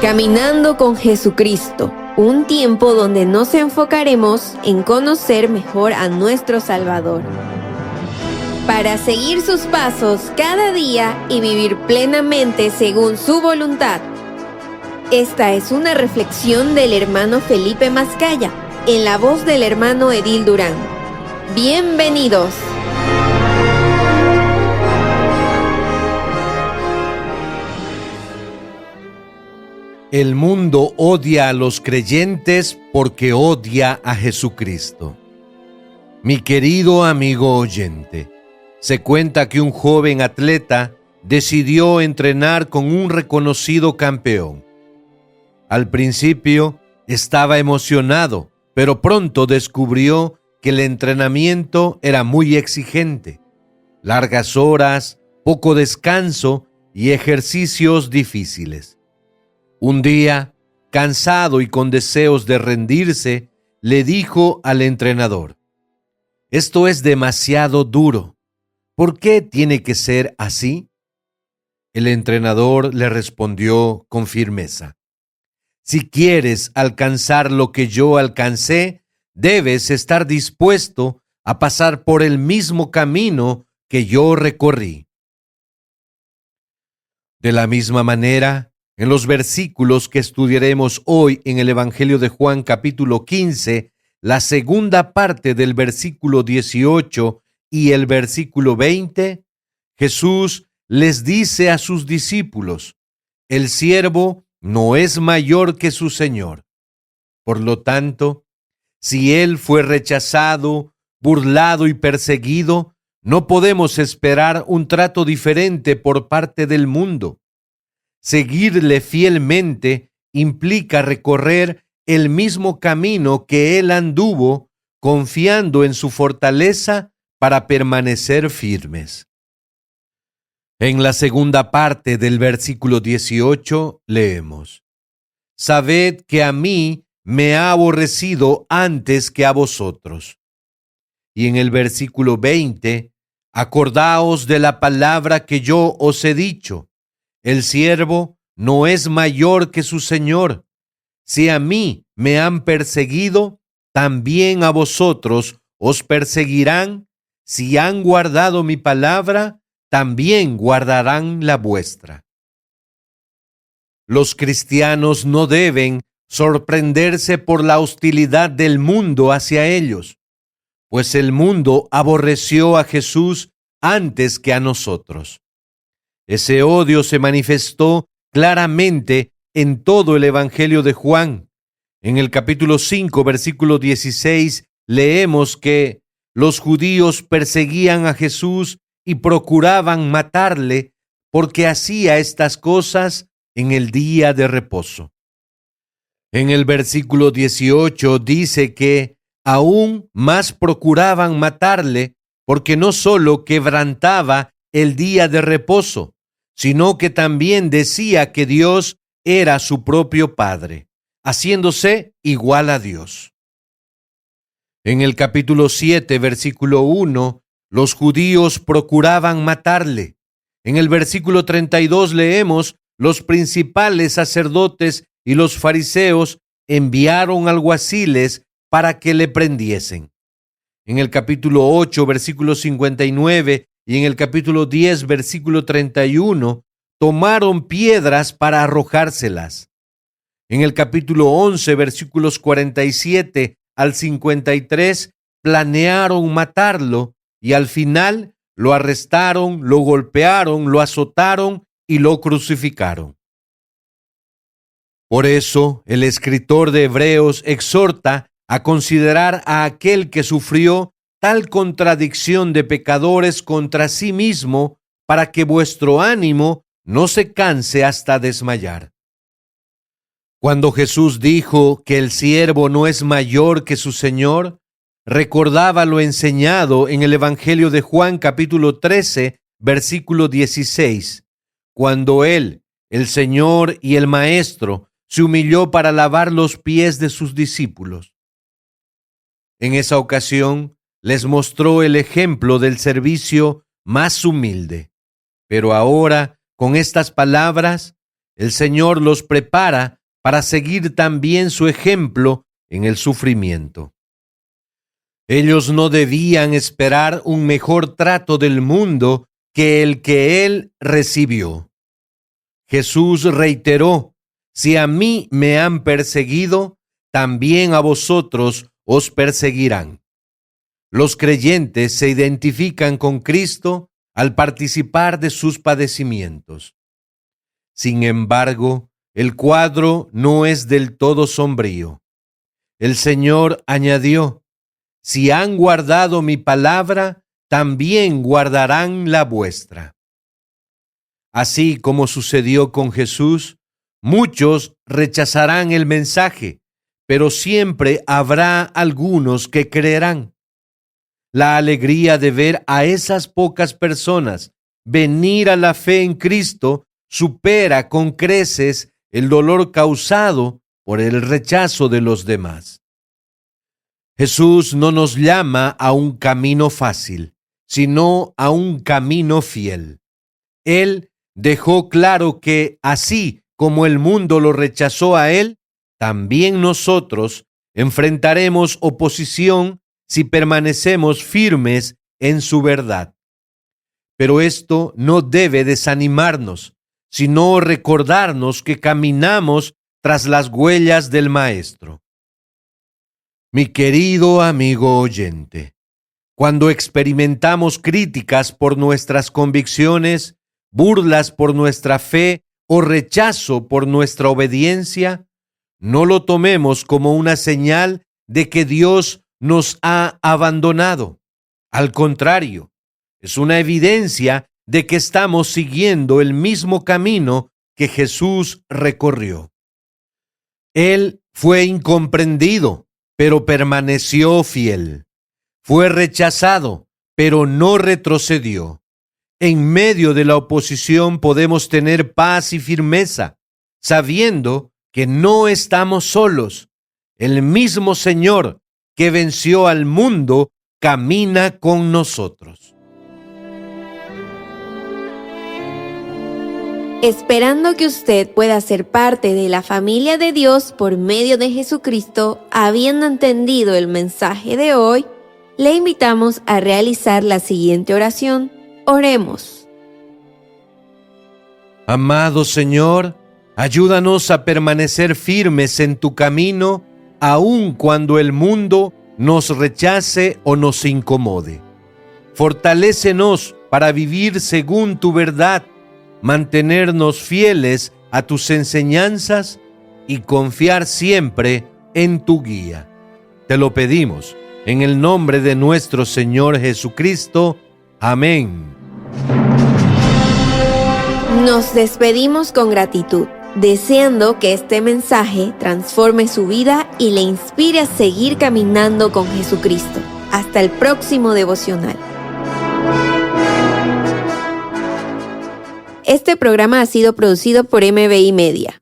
Caminando con Jesucristo, un tiempo donde nos enfocaremos en conocer mejor a nuestro Salvador, para seguir sus pasos cada día y vivir plenamente según su voluntad. Esta es una reflexión del hermano Felipe Mascaya, en la voz del hermano Edil Durán. Bienvenidos. El mundo odia a los creyentes porque odia a Jesucristo. Mi querido amigo oyente, se cuenta que un joven atleta decidió entrenar con un reconocido campeón. Al principio estaba emocionado, pero pronto descubrió que el entrenamiento era muy exigente. Largas horas, poco descanso y ejercicios difíciles. Un día, cansado y con deseos de rendirse, le dijo al entrenador: «Esto es demasiado duro. ¿Por qué tiene que ser así?». El entrenador le respondió con firmeza: «Si quieres alcanzar lo que yo alcancé, debes estar dispuesto a pasar por el mismo camino que yo recorrí». De la misma manera, en los versículos que estudiaremos hoy en el Evangelio de Juan capítulo 15, la segunda parte del versículo 18 y el versículo 20, Jesús les dice a sus discípulos: «El siervo no es mayor que su Señor». Por lo tanto, si Él fue rechazado, burlado y perseguido, no podemos esperar un trato diferente por parte del mundo. Seguirle fielmente implica recorrer el mismo camino que Él anduvo, confiando en su fortaleza para permanecer firmes. En la segunda parte del versículo 18 leemos: «Sabed que a mí me ha aborrecido antes que a vosotros». Y en el versículo 20, «Acordaos de la palabra que yo os he dicho. El siervo no es mayor que su Señor. Si a mí me han perseguido, también a vosotros os perseguirán. Si han guardado mi palabra, también guardarán la vuestra». Los cristianos no deben sorprenderse por la hostilidad del mundo hacia ellos, pues el mundo aborreció a Jesús antes que a nosotros. Ese odio se manifestó claramente en todo el Evangelio de Juan. En el capítulo 5, versículo 16, leemos que los judíos perseguían a Jesús y procuraban matarle porque hacía estas cosas en el día de reposo. En el versículo 18 dice que aún más procuraban matarle porque no solo quebrantaba el día de reposo, sino que también decía que Dios era su propio Padre, haciéndose igual a Dios. En el capítulo 7, versículo 1, los judíos procuraban matarle. En el versículo 32 leemos: «Los principales sacerdotes y los fariseos enviaron alguaciles para que le prendiesen». En el capítulo 8, versículo 59, y en el capítulo 10, versículo 31, tomaron piedras para arrojárselas. En el capítulo 11, versículos 47 al 53, planearon matarlo y al final lo arrestaron, lo golpearon, lo azotaron y lo crucificaron. Por eso, el escritor de Hebreos exhorta a considerar a aquel que sufrió tal contradicción de pecadores contra sí mismo, para que vuestro ánimo no se canse hasta desmayar. Cuando Jesús dijo que el siervo no es mayor que su Señor, recordaba lo enseñado en el Evangelio de Juan capítulo 13, versículo 16, cuando Él, el Señor y el Maestro, se humilló para lavar los pies de sus discípulos. En esa ocasión, les mostró el ejemplo del servicio más humilde. Pero ahora, con estas palabras, el Señor los prepara para seguir también su ejemplo en el sufrimiento. Ellos no debían esperar un mejor trato del mundo que el que Él recibió. Jesús reiteró: si a mí me han perseguido, también a vosotros os perseguirán. Los creyentes se identifican con Cristo al participar de sus padecimientos. Sin embargo, el cuadro no es del todo sombrío. El Señor añadió: si han guardado mi palabra, también guardarán la vuestra. Así como sucedió con Jesús, muchos rechazarán el mensaje, pero siempre habrá algunos que creerán. La alegría de ver a esas pocas personas venir a la fe en Cristo supera con creces el dolor causado por el rechazo de los demás. Jesús no nos llama a un camino fácil, sino a un camino fiel. Él dejó claro que, así como el mundo lo rechazó a Él, también nosotros enfrentaremos oposición si permanecemos firmes en su verdad. Pero esto no debe desanimarnos, sino recordarnos que caminamos tras las huellas del Maestro. Mi querido amigo oyente, cuando experimentamos críticas por nuestras convicciones, burlas por nuestra fe o rechazo por nuestra obediencia, no lo tomemos como una señal de que Dios nos ha abandonado. Al contrario, es una evidencia de que estamos siguiendo el mismo camino que Jesús recorrió. Él fue incomprendido, pero permaneció fiel. Fue rechazado, pero no retrocedió. En medio de la oposición podemos tener paz y firmeza, sabiendo que no estamos solos. El mismo Señor que venció al mundo camina con nosotros. Esperando que usted pueda ser parte de la familia de Dios por medio de Jesucristo, habiendo entendido el mensaje de hoy, le invitamos a realizar la siguiente oración. Oremos. Amado Señor, ayúdanos a permanecer firmes en tu camino, aun cuando el mundo nos rechace o nos incomode. Fortalécenos para vivir según tu verdad, mantenernos fieles a tus enseñanzas y confiar siempre en tu guía. Te lo pedimos en el nombre de nuestro Señor Jesucristo. Amén. Nos despedimos con gratitud, deseando que este mensaje transforme su vida y le inspire a seguir caminando con Jesucristo. Hasta el próximo devocional. Este programa ha sido producido por MBI Media.